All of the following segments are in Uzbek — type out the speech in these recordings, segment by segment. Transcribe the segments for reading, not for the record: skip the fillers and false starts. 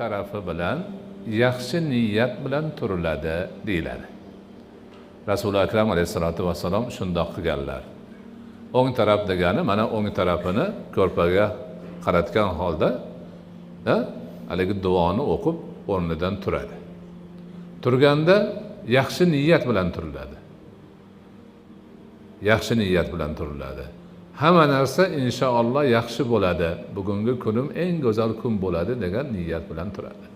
tarafi bilan yaxshi niyat bilan turiladi deyiladi. Rasuli akram alayhissalatu vassalom shundoq qilganlar. O'ng taraf degani mana o'ng tarafini ko'rpaga qaratgan holda haligi duoni o'qib o'rnidan turadi. Turganda yaxshi niyat bilan turiladi. Yaxshi niyat bilan turiladi. Hamma narsa inshaalloh yaxshi bo'ladi. Bugungi kunim eng go'zal kun bo'ladi degan niyat bilan turadi.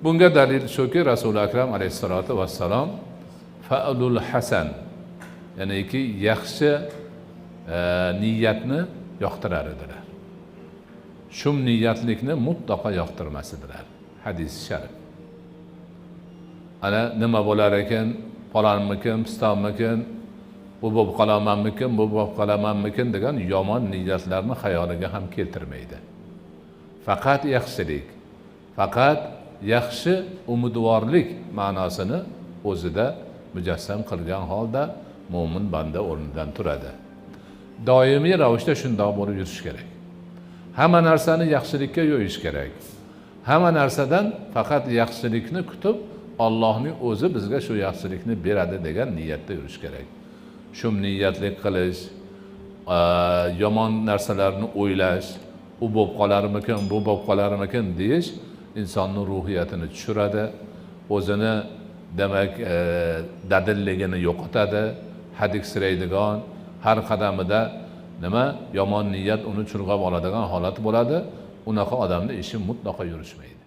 Bunga dalil shuki Rasuli akram alayhissalatu vassalom fa'lul hasan, ya'ni ki yaxshi niyatni yoqtirar edilar. Shum niyatlikni mutlaqo yoqtirmasdilar. Hadis sharif. Ana nima bo'lar ekan, falonmikin, pistonmikin, bu bo'lib qolamanmikin, bu bo'lib qolamanmikin degan yomon niyatlarni xayoliga ham keltirmaydi. Faqat yaxshilik, faqat yaxshi umidvorlik ma'nosini o'zida mujassam qilgan holda mo'min banda o'rnidan turadi. Doimiy ravishda shundoq bo'lib yurish kerak. Hamma narsani yaxshilikka yo'yish kerak. Hamma narsadan faqat yaxshilikni kutib, Allohning o'zi bizga shu yaxshilikni beradi degan niyatda yurish kerak. Shum niyatlik qilish, yomon narsalarni o'ylash, u bo'lib qolarmikin, bu bo'lib qolarmikin deyish insonning ruhiyatini tushiradi, o'zini demak dadilligini yo'qotadi, hadiksiraydigan, har qadamida nima yomon niyat uni churg'ab oladigan holat bo'ladi. Unaqa odamning ishi mutlaqo yurishmaydi.